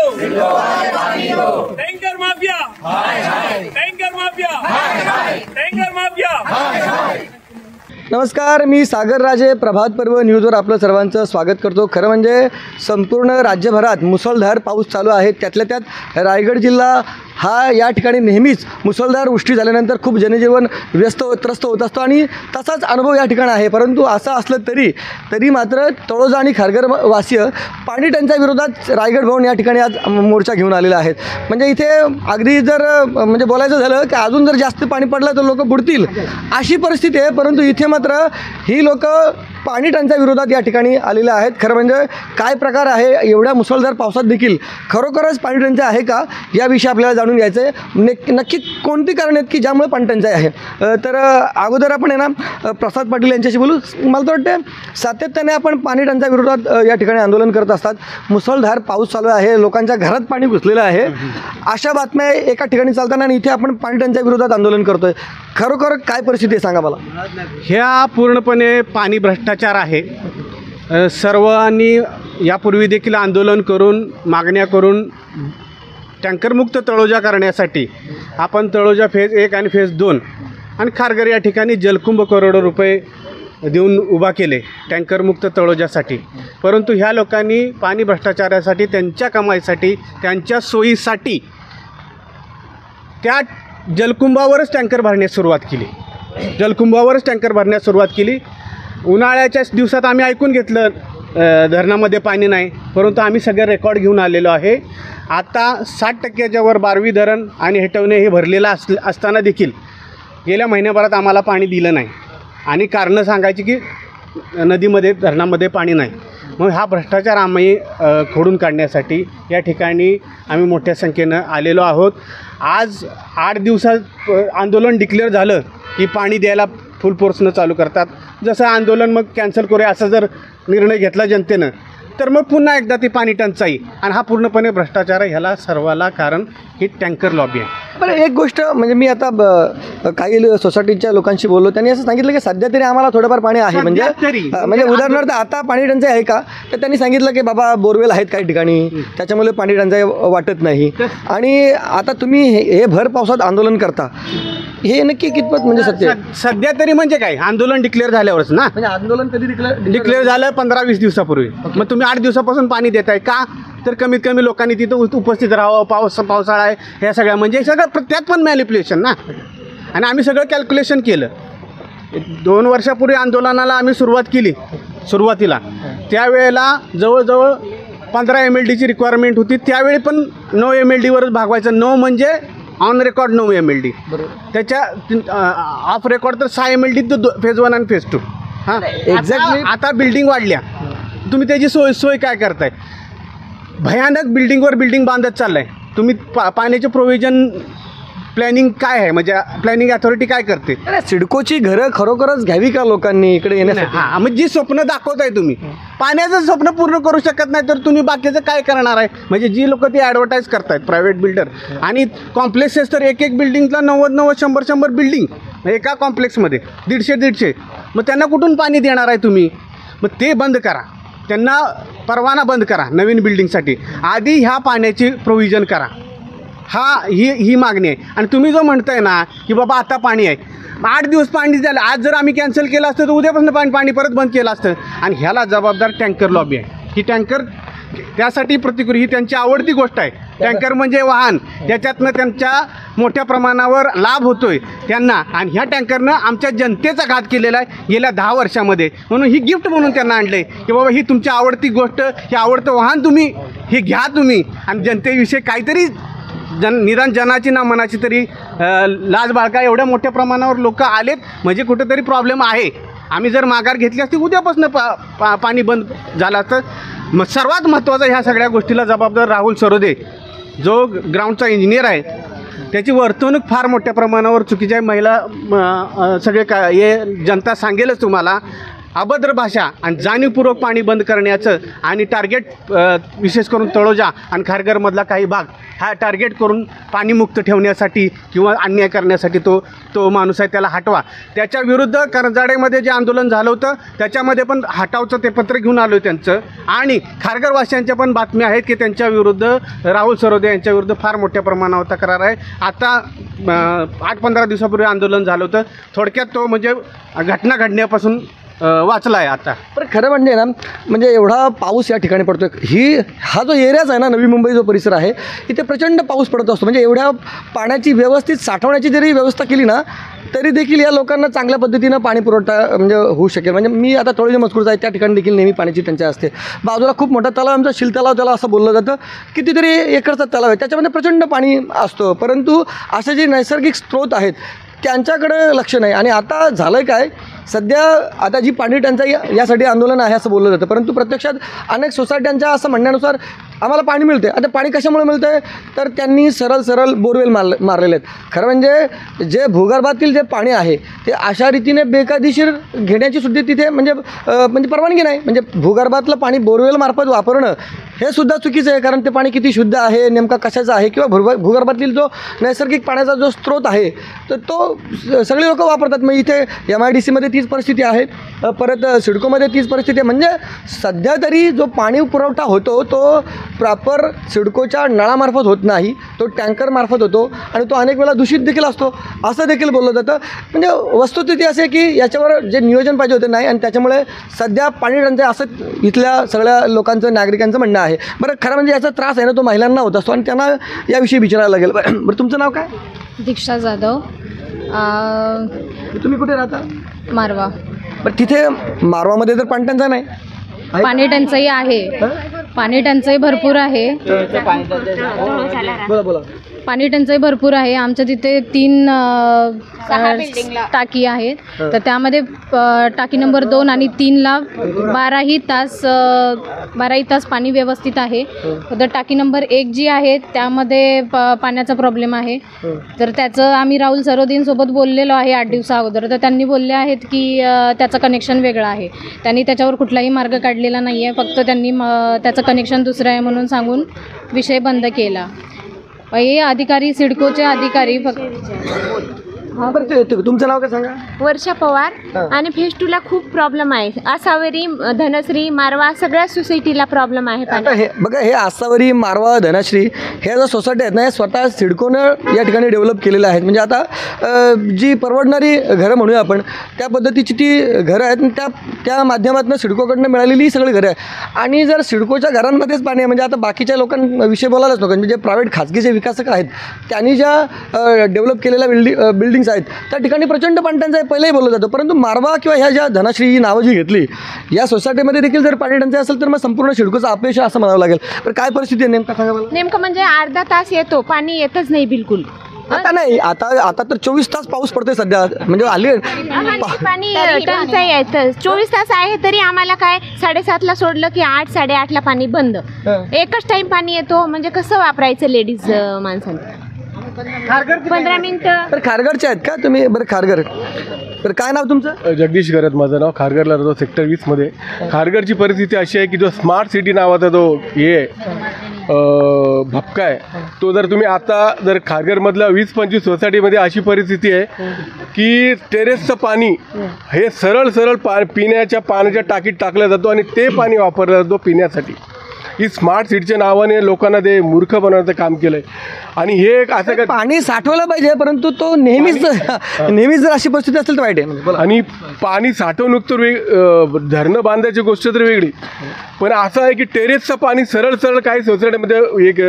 Tanker mafia, tanker mafia, tanker mafia. नमस्कार, मी सागर राजे. प्रभात पर्व न्यूजवर आपलं सर्वांचं स्वागत करतो. खरं म्हणजे संपूर्ण राज्यभरात मुसळधार पाऊस चालू आहे. त्यातल्या त्यात रायगड जिल्हा हा या ठिकाणी नेहमीच मुसळधार वृष्टी झाल्यानंतर खूप जनजीवन त्रस्त होत असतो आणि तसाच अनुभव या ठिकाणी आहे. परंतु असं असलं तरी मात्र तळोजा आणि खारघर वासीय पाणी टंचाई विरोधात रायगड भवन या ठिकाणी आज मोर्चा घेऊन आलेले आहेत. म्हणजे इथे अगदी जर म्हणजे बोलायचं झालं की अजून जर जास्त पाणी पडलं तर लोक बुडतील अशी परिस्थिती आहे. परंतु इथे मात्र ही लोक पाणी टंचाई विरोधात या ठिकाणी आलेले आहेत. खरं म्हणजे काय प्रकार आहे, एवढ्या मुसळधार पावसात देखील खरोखरच पाणी टंचाई आहे का याविषयी आपल्याला जाणून घ्यायचं आहे. नक्की कोणती कारण आहेत की ज्यामुळे पाणी टंचाई आहे. तर अगोदर आपण आहे ना प्रसाद पाटील यांच्याशी बोलू. मला तर वाटतं सातत्याने आपण पाणी टंचाई विरोधात या ठिकाणी आंदोलन करत असतात. मुसळधार पाऊस चालू आहे, लोकांच्या घरात पाणी घुसलेलं आहे, अशा बातम्या एका ठिकाणी चालताना आणि इथे आपण पाणी टंचाई विरोधात आंदोलन करतोय. खरोखर काय परिस्थिती आहे सांगा मला. ह्या पूर्णपणे पाणी भ्रष्टाचार आहे. सर्वांनी यापूर्वी देखील आंदोलन करून मागण्या करून टँकरमुक्त तळोजा करण्यासाठी आपण तळोजा फेज 1 आणि फेज 2 आणि खारघर या ठिकाणी जलकुंभ करोडो रुपये देऊन उभा केले टँकरमुक्त तळोजासाठी. परंतु ह्या लोकांनी पाणी भ्रष्टाचारासाठी, त्यांच्या कमाईसाठी, त्यांच्या सोयीसाठी त्या जलकुंभावरच टँकर भरण्यास सुरुवात केली. उन्हाळ्याच्या दिवसात आम्ही ऐकून घेतलं धरणामध्ये पाणी नाही, परंतु आम्ही सगळे रेकॉर्ड घेऊन आलेलो आहे. आता 60%च्या वर बारवी धरण आणि हेटवणे हे भरलेलं असताना देखील गेल्या महिन्याभरात आम्हाला पाणी दिलं नाही आणि कारणं सांगायची की नदीमध्ये धरणामध्ये पाणी नाही. मग हा भ्रष्टाचार आम्ही खोडून काढण्यासाठी या ठिकाणी आम्ही मोठ्या संख्येनं आलेलो आहोत. आज 8 दिवसात आंदोलन डिक्लेअर झालं की पाणी द्यायला फुल फोर्सनं चालू करतात. जसं आंदोलन मग कॅन्सल करूया असा जर निर्णय घेतला जनतेनं तर मग पुन्हा एकदा ती पाणी टंचाई आणि हा पूर्णपणे भ्रष्टाचार आहे. ह्याला सर्वाला कारण ही टँकर लॉबी आहे. पण एक गोष्ट म्हणजे मी आता काही सोसायटीच्या लोकांशी बोललो, त्यांनी असं सांगितलं की सध्या तरी आम्हाला थोडंफार पाणी आहे. म्हणजे उदाहरणार्थ आता पाणी टंचाई आहे का, तर त्यांनी सांगितलं की बाबा बोरवेल आहेत काही ठिकाणी, त्याच्यामुळे पाणी टंचाई वाटत नाही. आणि आता तुम्ही हे भर पावसात आंदोलन करता, हे नक्की कितपत म्हणजे सत्य? सध्या तरी म्हणजे काय, आंदोलन डिक्लेअर झाल्यावरच ना. म्हणजे आंदोलन कधी डिक्लेअर झालं 15-20 दिवसापूर्वी. मग तुम्ही 8 दिवसापासून पाणी देताय का, तर कमीत कमी लोकांनी तिथं उपस्थित राहावं. पावसाळा आहे, ह्या सगळ्या म्हणजे सगळं त्यात पण मॅनिप्युलेशन ना. आणि आम्ही सगळं कॅल्क्युलेशन केलं. 2 वर्षापूर्वी आंदोलनाला आम्ही सुरुवातीला त्यावेळेला जवळजवळ 15 MLDची रिक्वायरमेंट होती. त्यावेळी पण 9 MLDवरच भागवायचं. 9 म्हणजे ऑन रेकॉर्ड 9 MLD, त्याच्या ऑफ रेकॉर्ड तर 6 MLD फेज 1 आणि फेज 2. हां, एक्झॅक्टली. आता बिल्डिंग वाढल्या, तुम्ही त्याची सोय काय करताय? भयानक बिल्डिंगवर बिल्डिंग बांधत चाललं आहे. तुम्ही पाण्याचे प्रोव्हिजन प्लॅनिंग काय आहे, म्हणजे प्लॅनिंग अथॉरिटी काय करते? सिडकोची घरं खरोखरच घ्यावी का लोकांनी इकडे येण्यासाठी? हां, मग जी स्वप्न दाखवताय तुम्ही, पाण्याचं स्वप्न पूर्ण करू शकत नाही तर तुम्ही बाकीचं काय करणार आहे? म्हणजे जी लोक ती ॲडव्हर्टाईज करतायत प्रायव्हेट बिल्डर आणि कॉम्प्लेक्सेस तर एक बिल्डिंगला 90 100 बिल्डिंग एका कॉम्प्लेक्समध्ये 150. मग त्यांना कुठून पाणी देणार आहे तुम्ही? मग ते बंद करा, त्यांना परवाना बंद करा नवीन बिल्डिंगसाठी. आधी ह्या पाण्याची प्रोव्हिजन करा. ही मागणी आहे. आणि तुम्ही जो म्हणताय ना की बाबा आता पाणी आहे, 8 दिवस पाणी झालं, आज जर आम्ही कॅन्सल केलं असतं तर उद्यापासून पाणी परत बंद केलं असतं. आणि ह्याला जबाबदार टँकर लॉबी आहे. ही टँकर त्यासाठी प्रतिक्रिया, ही त्यांची आवडती गोष्ट आहे. टँकर म्हणजे वाहन, त्याच्यातनं त्यांच्या मोठ्या प्रमाणावर लाभ होतोय त्यांना. आणि ह्या टँकरनं आमच्या जनतेचा घात केलेला आहे गेल्या 10 वर्षामध्ये. म्हणून ही गिफ्ट म्हणून त्यांना आणलं आहे की बाबा ही तुमची आवडती गोष्ट, हे आवडतं वाहन तुम्ही हे घ्या तुम्ही, आणि जनतेविषयी काहीतरी निदान जनाची ना मनाची तरी लाज बाळगा. एवढ्या मोठ्या प्रमाणावर लोक आलेत म्हणजे कुठेतरी प्रॉब्लेम आहे. आम्ही जर माघार घेतली असती उद्यापासून पाणी बंद झालं असतं. मग सर्वात महत्त्वाचं ह्या सगळ्या गोष्टीला जबाबदार राहुल सरोदे जो ग्राउंडचा इंजिनियर आहे. त्याची वर्तणूक फार मोठ्या प्रमाणावर चुकीची आहे. महिला सगळे हे जनता सांगेलच तुम्हाला. अभद्र भाषा आणि जाणीवपूर्वक पाणी बंद करण्याचं आणि टार्गेट विशेष करून तळोजा आणि खारघरमधला काही भाग हा टार्गेट करून पाणीमुक्त ठेवण्यासाठी किंवा अन्याय करण्यासाठी तो माणूस आहे, त्याला हटवा. त्याच्या विरुद्ध करंजाडेमध्ये जे आंदोलन झालं होतं त्याच्यामध्ये पण हटावचं ते पत्र घेऊन आलो त्यांचं. आणि खारघरवासियांच्या पण बातम्या आहेत की त्यांच्या विरुद्ध राहुल सरोदे यांच्या विरुद्ध फार मोठ्या प्रमाणावर तक्रार आहे. आता 8-15 दिवसापूर्वी आंदोलन झालं होतं. थोडक्यात तो म्हणजे घटना घडण्यापासून वाचला आहे आता. पण खरं म्हणजे ना, म्हणजे एवढा पाऊस या ठिकाणी पडतो, हा जो एरियाच आहे ना, नवी मुंबई जो परिसर आहे, इथे प्रचंड पाऊस पडत असतो. म्हणजे एवढ्या पाण्याची व्यवस्थित साठवण्याची जरी व्यवस्था केली ना तरी देखील या लोकांना चांगल्या पद्धतीनं पाणी पुरवठा म्हणजे होऊ शकेल. म्हणजे मी आता तळोजा मजकूरचा आहे, त्या ठिकाणी देखील नेहमी पाण्याची टंचाई असते. बाजूला खूप मोठा तलाव, आमचा शिलतलाव त्याला असं बोललं जातं, कितीतरी एकरचा तलाव आहे, त्याच्यामध्ये प्रचंड पाणी असतं. परंतु असे जे नैसर्गिक स्रोत आहेत त्यांच्याकडं लक्ष नाही. आणि आता झालं काय, सध्या आता जी पाणी टंचाई यासाठी आंदोलन आहे असं बोललं जातं, परंतु प्रत्यक्षात अनेक सोसायट्यांच्या असं म्हणण्यानुसार आम्हाला पाणी मिळते. आता पाणी कशामुळे मिळतं आहे, तर त्यांनी सरळ बोरवेल मारलेले आहेत. खरं म्हणजे जे भूगर्भातील जे पाणी आहे ते अशा रीतीने बेकायदेशीर घेण्याची सुद्धा तिथे म्हणजे परवानगी नाही. म्हणजे भूगर्भातलं पाणी बोरवेल मार्फत वापरणं हे सुद्धा चुकीचं आहे. कारण ते पाणी किती शुद्ध आहे, नेमका कशाचं आहे, किंवा भूगर्भातील जो नैसर्गिक पाण्याचा जो स्रोत आहे तर तो सगळी लोक वापरतात. मग इथे MIDCमध्ये तीच परिस्थिती आहे, परत सिडकोमध्ये तीच परिस्थिती आहे. म्हणजे सध्या तरी जो पाणी पुरवठा होतो तो प्रॉपर सिडकोच्या नळामार्फत होत नाही, तो टँकरमार्फत होतो आणि तो अनेक वेळा दूषित देखील असतो असं देखील बोललं जातं. म्हणजे वस्तुस्थिती अशी आहे की याच्यावर जे नियोजन पाहिजे होते नाही, आणि त्याच्यामुळे सध्या पाणी टंचाई असं इथल्या सगळ्या लोकांचं, नागरिकांचं म्हणणं आहे. बरं, खरं म्हणजे याचा त्रास आहे ना तो महिलांना होत असतो आणि त्यांना याविषयी विचारायला लागेल. बरं, तुमचं नाव काय? दीक्षा जाधव. तुम्ही कुठे राहता? मारवा. बरं, तिथे मारवामध्ये तर पाणी टंचाई नाही? पाणी टंचाई आहे, पाणी टंचाई भरपूर आहे. बोला. पाणी टंचाई भरपूर आहे. आमच्या तिथे 3 टाकी आहेत, तर त्यामध्ये टाकी नंबर 2 आणि 3ला 12ही तास पाणी व्यवस्थित आहे. तर टाकी नंबर 1 जी आहे त्यामध्ये पाण्याचा प्रॉब्लेम आहे. तर त्याचं आम्ही राहुल सरोदेंसोबत बोललेलो आहे 8 दिवसा अगोदर. तर त्यांनी बोलले आहेत की त्याचं कनेक्शन वेगळं आहे. त्यांनी त्याच्यावर कुठलाही मार्ग काढलेला नाही आहे, फक्त त्यांनी त्याचं कनेक्शन दुसरं आहे म्हणून सांगून विषय बंद केला. हे अधिकारी, सिडकोचे अधिकारी फक्त. हां, बरं, तुमचं नाव काय सांगा? वर्षा पवार. आणि फेज 2ला खूप प्रॉब्लेम आहे. आसावरी, धनश्री, मारवा सगळ्या सोसायटीला प्रॉब्लेम आहे. आता हे बघा, हे आसावरी, मारवा, धनश्री हे ज्या सोसायटी आहेत ना, हे स्वतः सिडकोनं या ठिकाणी डेव्हलप केलेलं आहेत. म्हणजे आता जी परवडणारी घरं म्हणूया आपण, त्या पद्धतीची ती घरं आहेत. त्या माध्यमातून सिडकोकडनं मिळालेली ही सगळी घरं आहे. आणि जर सिडकोच्या घरांमध्येच पाणी आहे, म्हणजे आता बाकीच्या लोकांविषयी बोलायलाच नको, म्हणजे जे प्रायव्हेट खाजगी जे विकासक आहेत त्यांनी ज्या डेव्हलप केलेल्या बिल्डिंग्स आहेत त्या ठिकाणी प्रचंड पाणी टंचाई पहिलेही बोललं जातं. परंतु मारवा किंवा ह्या ज्या धनश्री ही नावं जी घेतली, या सोसायटीमध्ये देखील जर पाणी टंचाई असेल तर मग संपूर्ण सिडकोचा अपयश असं म्हणावं लागेल. तर काय परिस्थिती आहे नेमका सांगा मला? नेमकं म्हणजे अर्धा तास येतो, पाणी येतच नाही बिलकुल. आता नाही, आता तर 24 तास पाऊस पडतोय सध्या. म्हणजे आली पाणी टंचाई आहे तर 24 तास आहे तरी आम्हाला काय 7:30ला सोडलं की 8-8:30ला पाणी बंद. एकच टाइम पाणी येतो. म्हणजे कसं वापरायचं लेडीज माणसांनी? 15 मिनिटं. तर खारघरचे आहेत का तुम्ही? बरं, खारघर. तर काय नाव तुमचं? जगदीश गरत माझं नाव. खारघरला राहतो, सेक्टर 20मध्ये. खारघरची परिस्थिती अशी आहे की जो स्मार्ट सिटी नावाचा जो भपका आहे तो जर तुम्ही आता जर खारघरमधल्या 20-25 सोसायटीमध्ये अशी परिस्थिती आहे की टेरेसचं पाणी हे सरळ पिण्याच्या पाण्याच्या टाकीत टाकलं जातो आणि ते पाणी वापरलं जातो पिण्यासाठी. ही स्मार्ट सिटीच्या नावाने लोकांना ते मूर्ख बनवण्याचं काम केलं आहे. आणि हे एक असं काय, पाणी साठवलं पाहिजे, परंतु तो नेहमीच जर अशी परिस्थिती असेल तर वाईट आहे. आणि पाणी साठवणूक तर धरणं बांधायची गोष्ट तर वेगळी, पण असं आहे की टेरेसचं पाणी सरळ काही सोसायटीमध्ये एक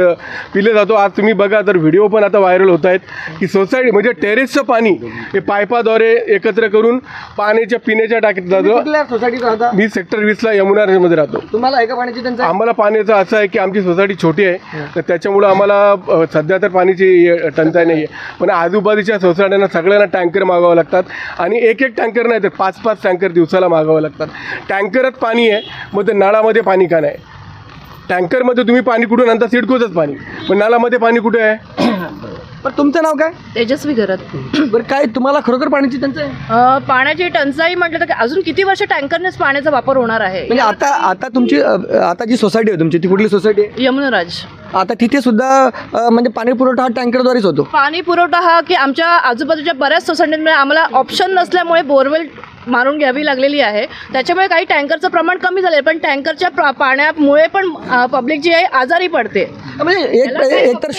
पिलं जातो. आज तुम्ही बघा तर व्हिडिओ पण आता व्हायरल होत आहेत की सोसायटी म्हणजे टेरेसचं पाणी हे पाईपाद्वारे एकत्र करून पाण्याच्या पिण्याच्या टाकीत जातो. सोसायटीत राहता? मी सेक्टर 20ला यमुनानगरमध्ये राहतो. तुम्हाला आहे का पाण्याची टंचाई? आम्हाला पाण्याचं असं आहे की आमची सोसायटी छोटी आहे तर त्याच्यामुळं आम्हाला सध्या तर पाण्याची टंचाई नाही आहे. पण आजूबाजूच्या सोसायट्यांना सगळ्यांना टँकर मागावं लागतात आणि एक टँकर नाही तर 5-5 टँकर दिवसाला मागावं लागतात. टँकरात पाणी आहे, मग ते नळामध्ये पाणी का नाही? टँकरमध्ये तुम्ही पाणी कुठून आणता? सिडकोचंच पाणी, पण नळामध्ये पाणी कुठे आहे? पण तुमचं नाव काय? तेजस्वी गरत. बरं, काय तुम्हाला खरोखर पाण्याची टंचाई? पाण्याची टंचाई म्हटलं तर अजून किती वर्ष टँकरनेच पाण्याचा वापर होणार आहे? म्हणजे आता तुमची आता जी सोसायटी आहे तुमची, ती कुठली सोसायटी आहे? यमुनाराज. आता तिथे सुद्धा म्हणजे पाणी पुरवठा हा टँकरद्वारेच होतो. पाणी पुरवठा हा की आमच्या आजूबाजूच्या बऱ्याच सोसायटीमध्ये आम्हाला ऑप्शन नसल्यामुळे बोरवेल मारून घ्यावी लागलेली आहे. त्याच्यामुळे काही टँकरचं प्रमाण कमी झालं, पण टँकरच्या पाण्यामुळे पण पब्लिक जी आहे आजारी पडते. म्हणजे एक तर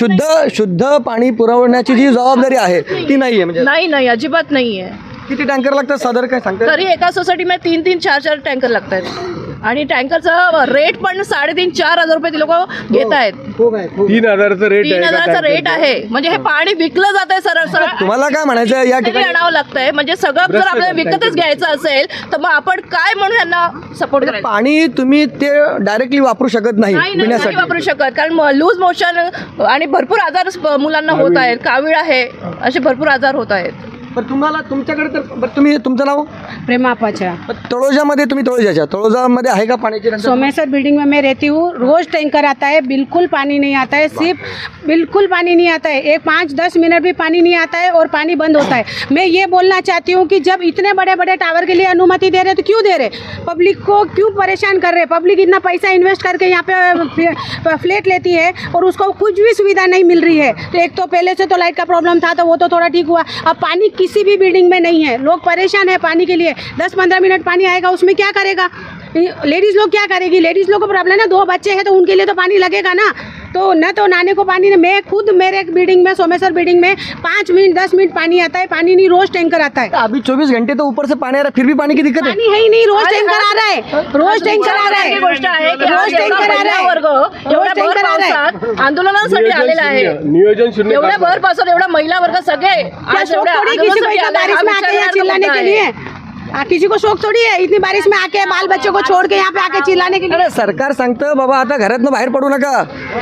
शुद्ध पाणी पुरवण्याची जी जबाबदारी आहे ती नाहीये. म्हणजे नाही अजिबात नाही आहे. किती टँकर लागतात साधारण, काय सांगता? तरी एका सोसायटीमध्ये 3-3, 4-4 टँकर लागत आहेत आणि टँकरचा रेट पण 3,500-4,000 रुपये ती लोक घेत आहेत. 3,000चा रेट आहे. 3,000चा रेट आहे. म्हणजे हे पाणी विकलं जात आहे सरळ. तुम्हाला काय म्हणायचं या ठिकाणी? आणावं लागतंय. म्हणजे सगळं जर आपल्याला विकतच घ्यायचं असेल तर मग आपण काय म्हणून यांना सपोर्ट करायचं? पाणी तुम्ही ते डायरेक्टली वापरू शकत नाही नाही वापरू शकत, कारण लूज मोशन आणि भरपूर आजार मुलांना होत आहेत. कावीळ आहे, असे भरपूर आजार होत आहेत. पण तुम्हाला तुमच्याकडे तर तुम्ही तुमचं नाव? प्रेमा पाचा. तळोजामध्ये तुम्ही तळोजामध्ये आहे का पाण्याची टंचाई? सोमेश्वर बिल्डिंग में मैं रहती हूँ. रोज टैंकर आता है, बिल्कुल पानी नहीं आता है. सिर्फ बिल्कुल पानी नहीं आता है. 5-10 मिनट भी पानी नहीं आता है और पानी बंद होता है. मैं ये बोलना चाहती हूँ कि जब इतने बड़े बड़े टावर के लिए अनुमति दे रहे तो क्यों दे रहे? पब्लिक को क्यों परेशान कर रहे? पब्लिक इतना पैसा इन्वेस्ट करके यहाँ पे फ्लैट लेती है और उसको कुछ भी सुविधा नहीं मिल रही है. तो एक तो पहले से तो लाइट का प्रॉब्लम था, तो वो तो थोड़ा ठीक हुआ. अब पानी किसी भी बिल्डिंग में नहीं है. लोग परेशान है पानी के लिए. 10-15 मिनट पानी आएगा, उसमें क्या करेगा लेडीज़ लोग? क्या करेगी लेडीज़ लोग को? प्रॉब्लम है ना, 2 बच्चे हैं तो उनके लिए तो पानी लगेगा ना. तो न तो नहाने को पानी. मैं खुद मेरे बिल्डिंग में, सोमेश्वर बिल्डिंग में 5 मिनट 10 मिनट पानी आता है. पानी नहीं, रोज टैंकर आता है. अभी 24 घंटे तो ऊपर से पानी आ रहा है, फिर भी पानी की दिक्कत है? पानी है ही नहीं. रोज टैंकर आ रहा है. रोज टैंकर आ रहा है. गोष्ट आहे की रोज टैंकर आ रहा है. वर्ग एवढ्या भर पावसात आंदोलनासाठी आलेला आहे. नियोजन शून्य. एवढ्या भर पावसात एवढा महिला वर्ग सगळे आज एवढ्या आंदोलनासाठी आले. बारिश में आके यहाँ चिल्लाने के लिए किसी को शौक थोड़ी है इतनी बारिश में आके बाल बच्चों को छोड़ के यहाँ पे आके चिल्लाने के लिए. अरे सरकार सांगतं बाबा आता घरातनं बाहेर पडू नका,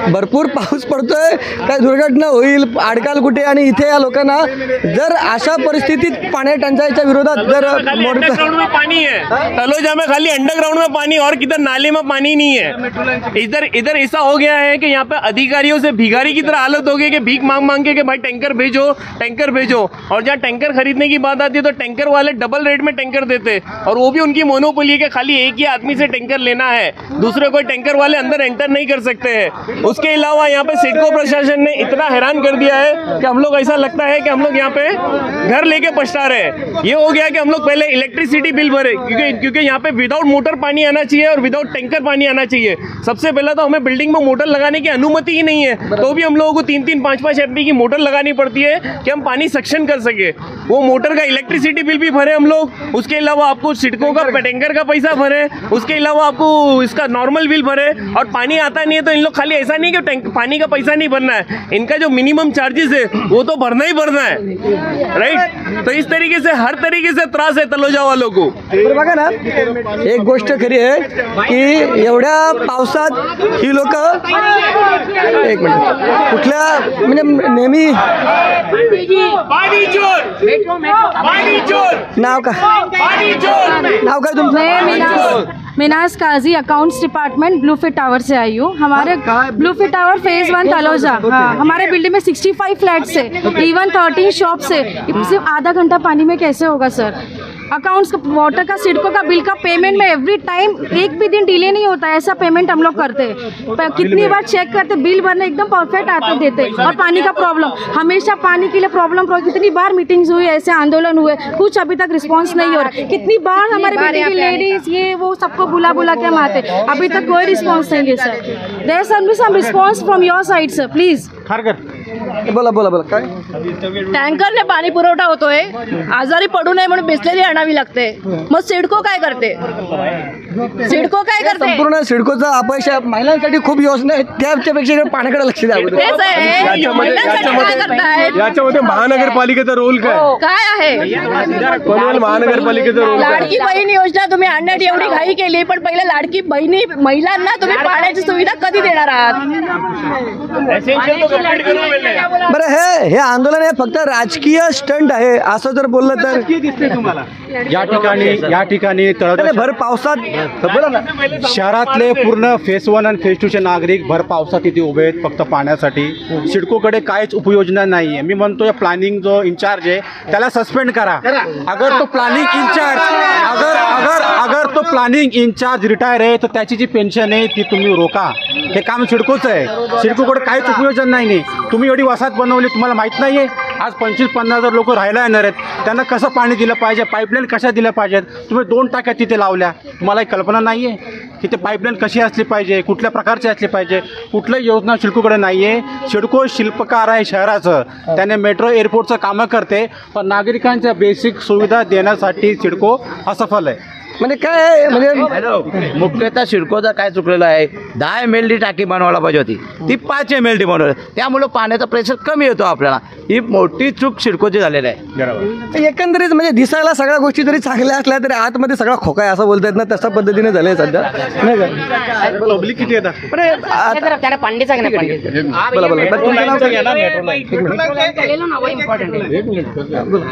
भरपूर पाऊस पडतोय, काय दुर्घटना होईल, आडकाल कुठे. आणि इथे या लोकांना जर अशा परिस्थितीत पाण्या टंचाईच्या विरोधात जर अंडरग्राउंड में पानी है, तलोजा में खाली अंडरग्राउंड में पानी और किधर नाले में पानी नहीं है. इधर ऐसा हो गया है कि यहाँ पे अधिकारियों से भिखारी की तरह हालत हो गई कि भीख मांग के कि भाई टैंकर भेजो. और जहाँ टैंकर खरीदने की बात आती है तो टैंकर वाले डबल रेट में टैंकर देते, और वो भी उनकी मोनोपोली है कि खाली एक ही आदमी से टैंकर लेना है, दूसरे कोई टैंकर वाले अंदर एंटर नहीं कर सकते हैं. उसके अलावा यहाँ पे सिडको प्रशासन ने इतना हैरान कर दिया है कि हम लोग ऐसा लगता है कि हम लोग यहाँ पे घर लेके पछता रहे हैं. ये हो गया कि हम लोग पहले इलेक्ट्रिसिटी बिल भरे, क्योंकि यहाँ पे विदाउट मोटर पानी आना चाहिए और विदाउट टैंकर पानी आना चाहिए. सबसे पहला तो हमें बिल्डिंग में मोटर लगाने की अनुमति ही नहीं है, तो भी हम लोगों को 3-3, 5-5 एमपी की मोटर लगानी पड़ती है कि हम पानी सक्शन कर सके. वो मोटर का इलेक्ट्रिसिटी बिल भी भरे हम लोग. उसके अलावा आपको सिडको का टैंकर का पैसा भरे, उसके अलावा आपको इसका नॉर्मल बिल भरे. और पानी आता नहीं है तो इन लोग खाली ऐसा नहीं कि पानी का पैसा नहीं भरना है, इनका जो मिनिमम चार्जेस है वो तो भरना ही भरना है. राइट. तो इस तरीके से हर तरीके से त्रास है तलोजा वालों को. बघा ना, एक गोष्ट खरी आहे की एवढ्या पावसात ही लोक, एक मिनिट, कुठल्या म्हणजे नेहमी नाव का नाव काय तुमचं? मैं मिनाज काजी अकाउंट्स डिपार्टमेंट ब्लूफिट टावर से आई हूँ. हमारे ब्लूफिट टावर फेज 1 तलोजा. हाँ, हमारे बिल्डिंग में 65 फ्लैट्स है, इवन 13 शॉप्स है. सिर्फ आधा घंटा पानी में कैसे होगा सर? अकाउंट्स का, वाटर का, सिडको का बिल का पेमेंट में एवरी टाइम एक भी दिन डिले नहीं होता है. ऐसा पेमेंट हम लोग करते हैं. कितनी बार चेक करते, बिल भरने एकदम परफेक्ट आते देते. और पानी का प्रॉब्लम, हमेशा पानी के लिए प्रॉब्लम. कितनी बार मीटिंग्स हुई, ऐसे आंदोलन हुए, कुछ अभी तक रिस्पॉन्स नहीं हो रहा. कितनी बार हमारे बिल्डिंग की लेडीज ये वो सबको बुला के हम आते, अभी तक कोई रिस्पॉन्स नहीं है sir. There some some response from your side sir please. बोला काय? टँकरने पाणी पुरवठा होतोय, आजारी पडू नये म्हणून बिसलेरी आणावी लागते. मग सिडको काय करते? संपूर्ण सिडकोचा अपयश महिलांसाठी खूप योजना आहेत, त्याच्यापेक्षा पाण्याकडे लक्ष द्यावं. याच्यामध्ये महानगरपालिकेचा रोल काय आहे? महानगरपालिकेचा रोल. लाडकी बहीण योजना तुम्ही आणण्यात एवढी घाई केली, पण पहिले लाडकी बहिणी महिलांना तुम्ही पाण्याची सुविधा कधी देणार आहात? बरं, हे आंदोलन हे फक्त राजकीय स्टंट आहे असं जर बोललं तर दिसते तुम्हाला या ठिकाणी तळोजा भर पावसात बोला ना. शहरातले पूर्ण फेज 1 आणि फेज 2चे नागरिक भर पावसात इथे उभे आहेत फक्त पाण्यासाठी. सिडकोकडे काहीच उपयोजना नाही आहे. मी म्हणतो या प्लॅनिंग जो इन्चार्ज आहे त्याला सस्पेंड करा. अगर तो प्लॅनिंग इन्चार्ज रिटायर आहे तर त्याची जी पेन्शन आहे ती तुम्ही रोका. हे काम सिडकोचं आहे. सिडकोकडे काहीच उपयोजन नाही. तुम्ही एवढी वसाहत बनवली तुम्हाला माहीत नाही आहे. आज 25-50 लोक राहायला येणार आहेत. त्यांना कसं पाणी दिलं पाहिजे, पाईपलाईन कशा दिल्या पाहिजेत. तुम्ही 2 टाक्या तिथे लावल्या. तुम्हाला एक कल्पना नाही आहे की ते पाईपलाईन कशी असली पाहिजे, कुठल्या प्रकारची असली पाहिजे. कुठल्याही योजना सिडकोकडे नाही आहे. सिडको शिल्पकार आहे शहराचं. त्याने मेट्रो एअरपोर्टचं कामं करते पण नागरिकांच्या बेसिक सुविधा देण्यासाठी सिडको असफल आहे. म्हणजे काय आहे, म्हणजे मुख्यतः सिडकोचा काय चुकलेलं आहे, 10 MLD टाकी बनवायला पाहिजे होती, ती 5 MLD बनवली. त्यामुळं पाण्याचा प्रेशर कमी येतो आपल्याला. ही मोठी चूक सिडकोची झालेली आहे. एकंदरीत म्हणजे दिसायला सगळ्या गोष्टी जरी चांगल्या असल्या तरी आतमध्ये सगळा खोका आहे असं बोलतायत ना, तशा पद्धतीने झालंय सध्या नाही का. पब्लिक किती येतात.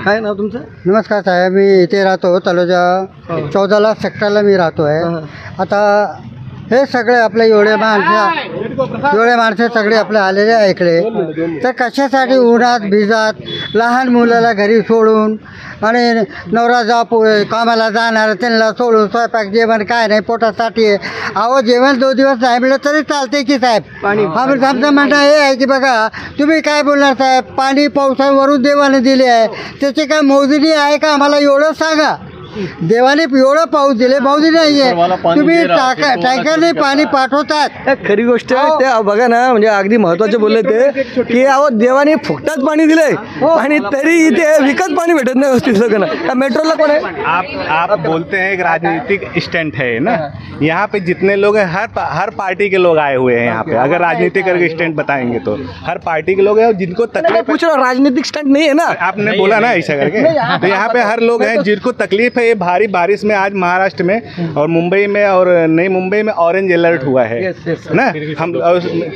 काय नाव तुमचं. नमस्कार साहेब, मी इथे राहतो तलोजा 14 सेक्टरला मी राहतो आहे. आता हे सगळे आपले एवढे माणसं सगळे आपले आलेले आहे इकडे. तर कशासाठी उन्हात भिजात लहान मुलाला घरी सोडून आणि नवरा कामाला जाणार त्यांना सोडून स्वयंपाक जेवण काय नाही पोटासाठी आहे. अहो जेवण 2 दिवस नाही मिळलं तरी चालते की साहेब. आमचं म्हणणं हे आहे की बघा तुम्ही काय बोलणार साहेब, पाणी पावसावरून देवाने दिले आहे त्याची काय मोजणी आहे का आम्हाला एवढं सांगा. देवाने एवढं पाऊस दिले मोजणी नाही आहे. तुम्ही टँकरने पाणी पाठवतात. खरी गोष्ट ते बघा ना, म्हणजे अगदी महत्वाचे बोलले ते की अहो देवाने फुकटात पाणी दिलंय आणि तरी इथे विकत पाणी भेटत नाही व्यवस्थित सगळं. मेट्रोला कोण आहे. आप बोलते हैं एक राजनीतिक स्टंट है ना. यहाँ पे जितने लोग हैं हर पार्टी के लोग आए हुए हैं यहाँ पे. अगर राजनीतिक करके स्टंट बताएंगे तो हर पार्टी के लोग हैं जिनको तकलीफ. पूछ रहा राजनीतिक स्टंट नहीं है ना, आपने बोला ना ऐसा करके. तो यहाँ पे हर लोग हैं जिनको तकलीफ है. ये भारी बारिश में आज महाराष्ट्र में और मुंबई में और नई मुंबई में ऑरेंज अलर्ट हुआ है ना. हम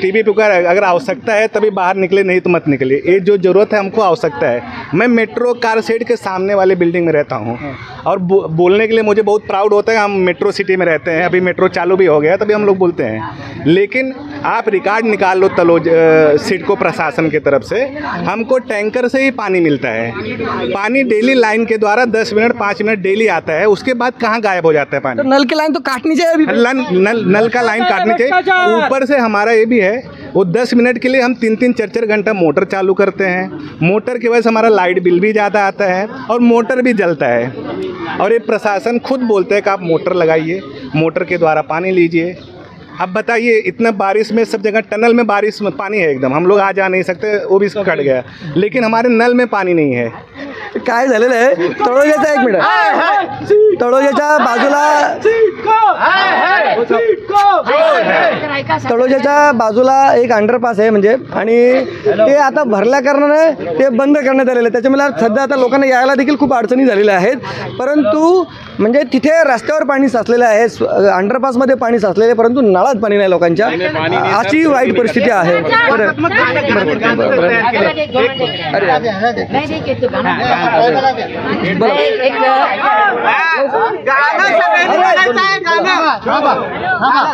टीवी पे अगर आवश्यकता है तभी बाहर निकले, नहीं तो मत निकलिए. ये जो जरूरत है हमको आवश्यकता है. मैं मेट्रो कार शेड के सामने वाले बिल्डिंग में रहता हूँ और बोलने के लिए मुझे बहुत प्राउड होता है. हम मेट्रो सिटी में रहते हैं. अभी मेट्रो चालू भी हो गया तभी हम लोग बोलते हैं. लेकिन आप रिकॉर्ड निकाल लो सिडको प्रशासन की तरफ से हमको टैंकर से ही पानी मिलता है. पानी डेली लाइन के द्वारा 10 मिनट 5 मिनट डेली आता है. उसके बाद कहाँ गायब हो जाता है पानी. तो नल की लाइन तो काटनी चाहिए. नल का लाइन काटनी चाहिए. ऊपर से हमारा ये भी है वो 10 मिनट के लिए हम 3-3 4-4 घंटा मोटर चालू करते हैं. मोटर की वजह से हमारा लाइट बिल भी ज़्यादा आता है और मोटर भी जलता है. और ये प्रशासन खुद बोलते हैं कि आप मोटर लगाइए, मोटर के द्वारा पानी लीजिए. अब बताइए इतना बारिश में सब जगह टनल में बारिश में पानी है एकदम, हम लोग आ जा नहीं सकते, वो भी कट गया. लेकिन हमारे नल में पानी नहीं है. काय झालेलं आहे तळोजाचा, एक मिनिट, तळोजाच्या बाजूला एक अंडरपास आहे म्हणजे, आणि ते आता भरल्या कारणाने ते बंद करण्यात आलेलं आहे. त्याच्यामुळे सध्या आता लोकांना यायला देखील खूप अडचणी झालेल्या आहेत. परंतु म्हणजे तिथे रस्त्यावर पाणी साचलेलं आहे, अंडरपासमध्ये पाणी साचलेलं आहे, परंतु नळात पाणी नाही लोकांच्या. अशी वाईट परिस्थिती आहे.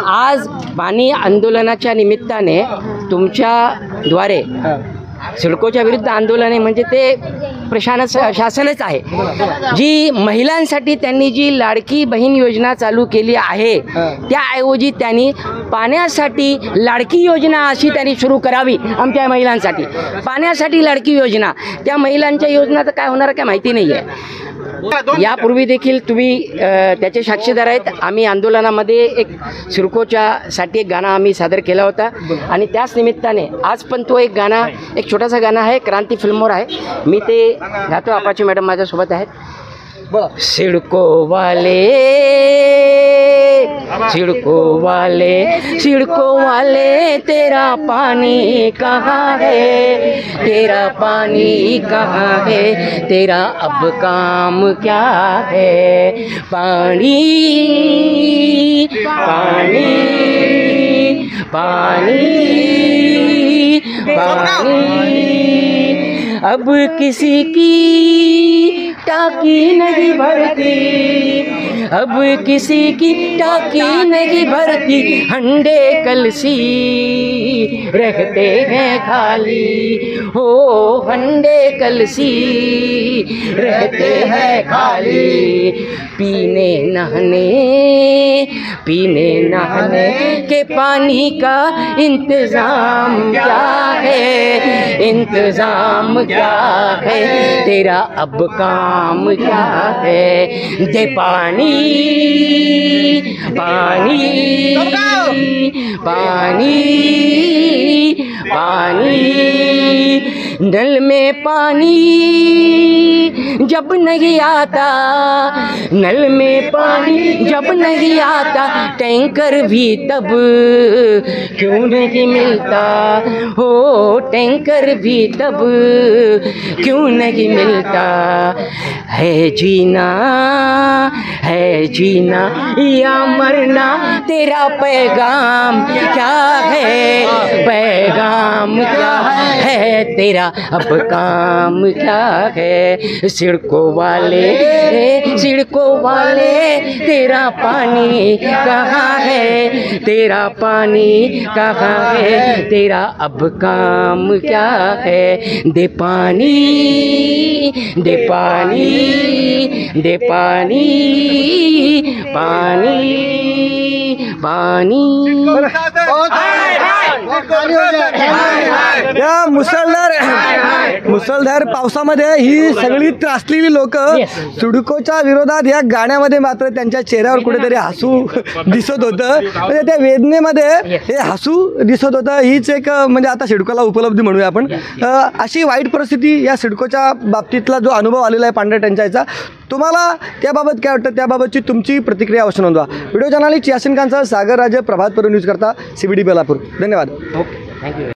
आज पाणी आंदोलनाच्या निमित्ताने तुमच्याद्वारे सिडकोच्या विरुद्ध आंदोलन आहे म्हणजे ते शासनच आहे. जी महिलांसाठी त्यांनी जी लाडकी बहीण योजना चालू केली आहे त्याऐवजी त्यांनी पाण्यासाठी लाडकी योजना अशी त्यांनी सुरू करावी. आमच्या महिलांसाठी पाण्यासाठी लाडकी योजना, त्या महिलांच्या योजनाचं काय होणार काय माहिती नाही आहे. यापूर्वी देखील तुम्ही त्याचे साक्षीदार आहेत. आम्ही आंदोलनामध्ये एक सिडकोच्यासाठी एक गाणं आम्ही सादर केला होता आणि त्याच निमित्ताने आज पण तो एक गाणं, एक छोटासा गाणं आहे, क्रांती फिल्मवर आहे, मी ते गातो. अपाचे मॅडम माझ्यासोबत आहेत. सिडको वाले तेरा पानी कहाँ है, तेरा पानी कहाँ है, तेरा अब काम क्या है. पानी पानी पानी पानी अब किसी की टाकी नहीं भरती, अब किसी की टाकी नहीं भरती, हंडे कलसी रहते हैं खाली, हो हंडे कलसी रहते हैं खाली। पीने नहाने के पानी का इंतजाम क्या है, इंतजाम क्या है, तेरा अब काम क्या है। दे पानी पानी पानी पानी, नल में पानी जब नहीं आता, नल में पानी जब नहीं आता, टैंकर भी तब क्यों नहीं मिलता, हो टैंकर भी तब क्यों नहीं मिलता। है जीना या मरना, तेरा पैगाम क्या है, पैगाम क्या है, तेरा अब काम क्या है। सिड़कों वाले तेरा पानी कहाँ है, तेरा पानी कहाँ है, तेरा अब काम क्या है। दे पानी दे पानी दे पानी पानी पानी। या मुसळधार पावसामध्ये ही सगळी त्रासलेली लोक सिडकोच्या विरोधात या गाण्यामध्ये मात्र त्यांच्या चेहऱ्यावर कुठेतरी हसू दिसत होतं, म्हणजे त्या वेदनेमध्ये हे हसू दिसत होतं। हीच एक म्हणजे आता सिडकोला उपलब्धी म्हणूया आपण। अशी वाईट परिस्थिती या सिडकोच्या बाबतीतला जो अनुभव आलेला आहे पांढऱ्या टंचाईचा, तुम्हाला त्याबाबत काय वाटतं, त्याबाबतची तुमची प्रतिक्रिया अवश्य नोंदवा। व्हिडिओ जर्नलिस्ट यासिन खानसह सागर राजे, प्रभात पर्व न्यूज करता CBD बेलापूर। धन्यवाद। Okay, thank you.